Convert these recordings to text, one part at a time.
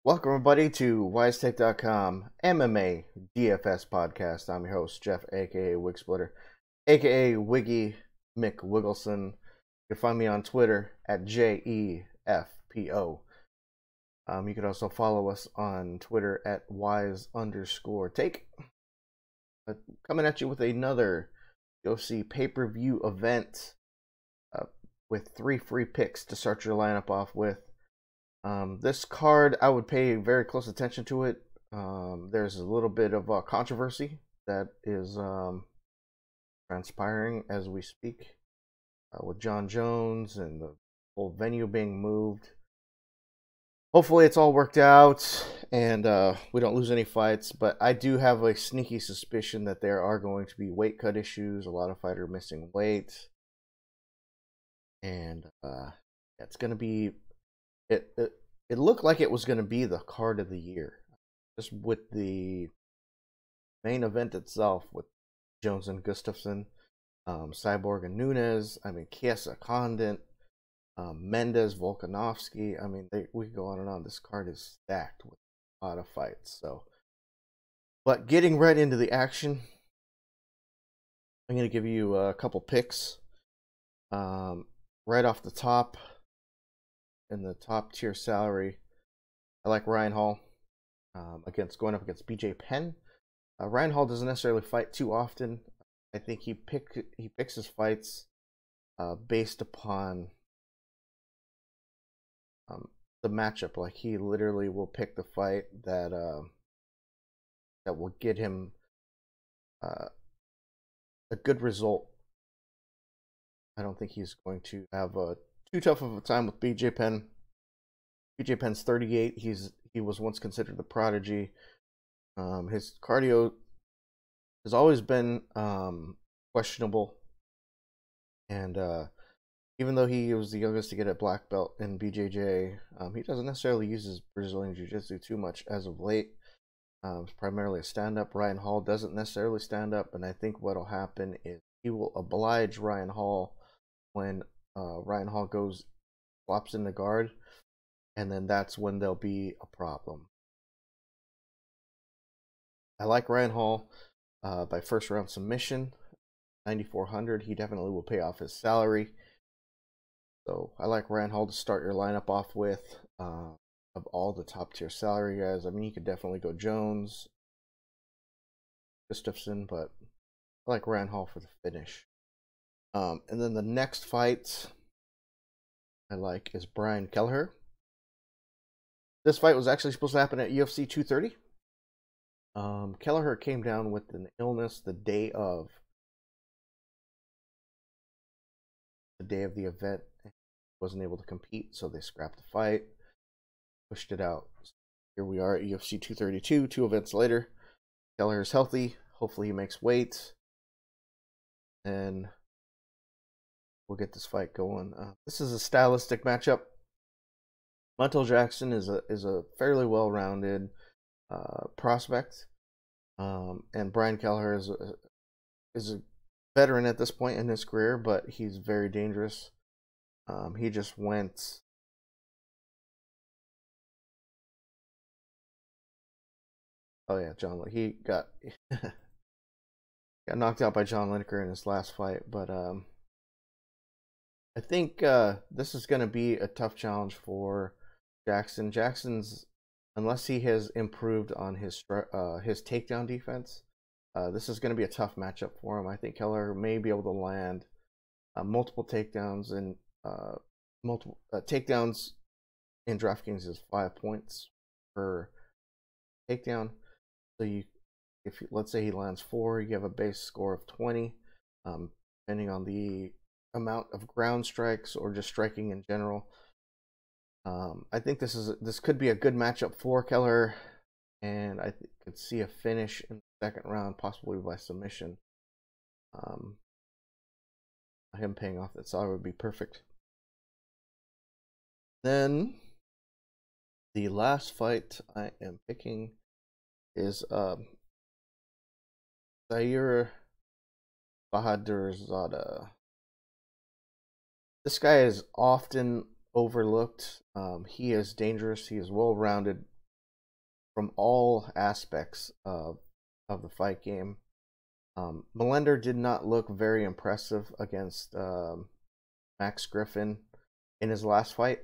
Welcome, everybody, to Wigspitter MMA DFS podcast. I'm your host, Jeff, aka Wigspitter, aka Wiggy McWiggleson. You can find me on Twitter at JEFPO. You can also follow us on Twitter at Wise_take. Coming at you with another UFC pay-per-view event with 3 free picks to start your lineup off with. This card, I would pay very close attention to it. There's a little bit of controversy that is transpiring as we speak with John Jones and the whole venue being moved. Hopefully it's all worked out and we don't lose any fights, but I do have a sneaky suspicion that there are going to be weight cut issues, a lot of fighters missing weight, and it's going to be it looked like it was going to be the card of the year, just with the main event itself, with Jones and Gustafsson, Cyborg and Nunes. I mean, Chiesa, Condit, Mendes, Volkanovski. I mean, we can go on and on. This card is stacked with a lot of fights. But getting right into the action, I'm going to give you a couple picks right off the top. In the top tier salary, I like Ryan Hall going up against BJ Penn. Ryan Hall doesn't necessarily fight too often. I think he picks his fights based upon the matchup. Like, he literally will pick the fight that will get him a good result. I don't think he's going to have too tough of a time with BJ Penn. BJ Penn's 38. He was once considered the prodigy. His cardio has always been questionable, and even though he was the youngest to get a black belt in BJJ, he doesn't necessarily use his Brazilian Jiu-Jitsu too much as of late. It's primarily a stand-up. Ryan Hall doesn't necessarily stand up, and I think what'll happen is he will oblige Ryan Hall when Ryan Hall flops in the guard, and then that's when there'll be a problem. I like Ryan Hall by first round submission, 9,400. He definitely will pay off his salary. So I like Ryan Hall to start your lineup off with. Of all the top tier salary guys, I mean, you could definitely go Jones, Gustafsson, but I like Ryan Hall for the finish. And then the next fight I like is Brian Kelleher. This fight was actually supposed to happen at UFC 230. Kelleher came down with an illness the day of the event. Wasn't able to compete, so they scrapped the fight, pushed it out. Here we are at UFC 232, 2 events later. Kelleher is healthy. Hopefully he makes weight, and we'll get this fight going. This is a stylistic matchup. Montel Jackson is a fairly well-rounded prospect, and Brian Kelleher is a veteran at this point in his career, but he's very dangerous. He just went. Oh yeah, he got got knocked out by John Lineker in his last fight, but I think this is going to be a tough challenge for Jackson. Jackson's, unless he has improved on his takedown defense, this is going to be a tough matchup for him. I think Keller may be able to land multiple takedowns, and multiple takedowns in DraftKings is 5 points per takedown. So let's say he lands 4, you have a base score of 20, depending on the amount of ground strikes or just striking in general. I think this could be a good matchup for Keller, and I could see a finish in the second round, possibly by submission. Him paying off that salary would be perfect. Then the last fight I am picking is Zaire Bahadurzada. This guy is often overlooked. He is dangerous. He is well-rounded. from all aspects of the fight game. Melender did not look very impressive against Max Griffin in his last fight.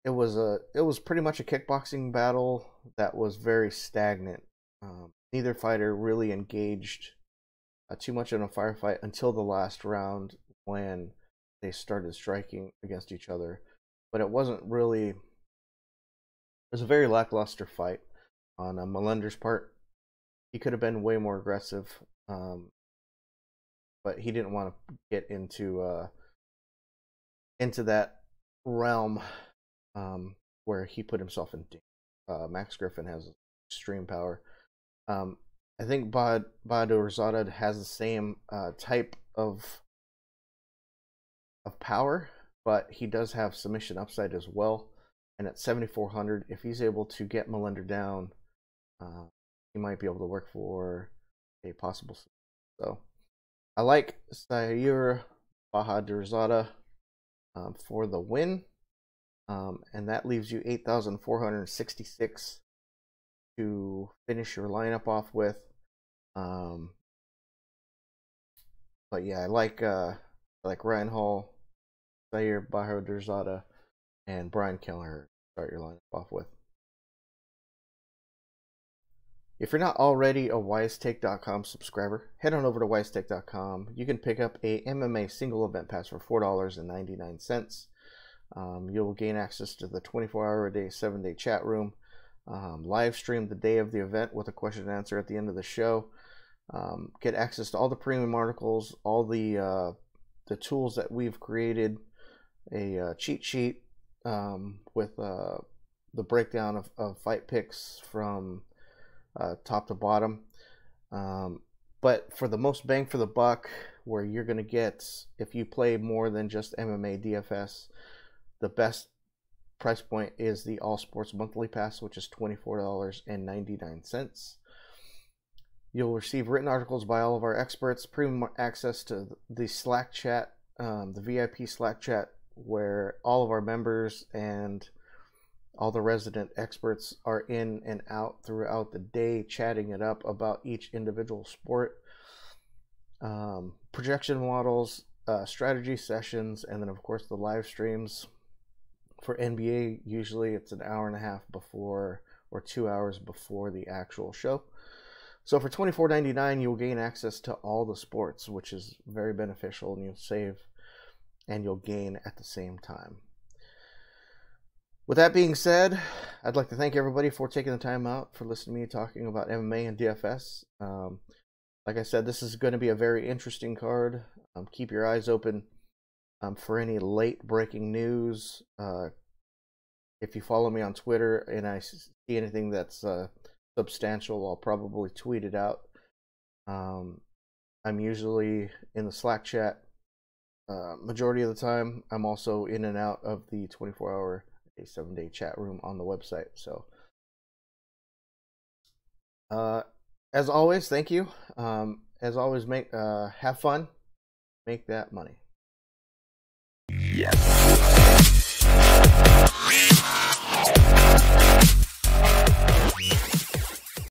It was pretty much a kickboxing battle that was very stagnant. Neither fighter really engaged too much in a firefight until the last round when they started striking against each other. But it wasn't really. It was a very lackluster fight on Melender's part. He could have been way more aggressive, but he didn't want to get into that realm where he put himself in danger. Max Griffin has extreme power. I think Bado Rosada has the same type of power, but he does have submission upside as well. And at 7,400, if he's able to get Melender down, he might be able to work for a possible. So I like Sayer Bahadurzada for the win. And that leaves you 8,466 to finish your lineup off with. But yeah, I like Ryan Hall, Sayer Bahadurzada, and Brian Kelleher. Start your lineup off with. If you're not already a wisetake.com subscriber, head on over to wisetake.com. You can pick up a MMA single event pass for $4.99. You'll gain access to the 24-hour-a-day, 7-day chat room, live stream the day of the event with a question and answer at the end of the show. Get access to all the premium articles, all the tools that we've created, a cheat sheet with the breakdown of fight picks from top to bottom. But for the most bang for the buck, where you're going to get, if you play more than just MMA DFS, the best price point is the All Sports Monthly Pass, which is $24.99. You'll receive written articles by all of our experts, premium access to the Slack chat, the VIP Slack chat, where all of our members and all the resident experts are in and out throughout the day, chatting it up about each individual sport, projection models, strategy sessions, and then of course the live streams. For NBA, usually it's an hour and a half before or 2 hours before the actual show. So for $24.99, you'll gain access to all the sports, which is very beneficial, and you'll save and you'll gain at the same time. With that being said, I'd like to thank everybody for taking the time out for listening to me talking about MMA and DFS. Like I said, this is going to be a very interesting card. Keep your eyes open for any late breaking news. If you follow me on Twitter and I see anything that's substantial, I'll probably tweet it out. I'm usually in the Slack chat majority of the time. I'm also in and out of the 24-hour, 7-day chat room on the website. So as always, thank you. As always, have fun, make that money. Yes.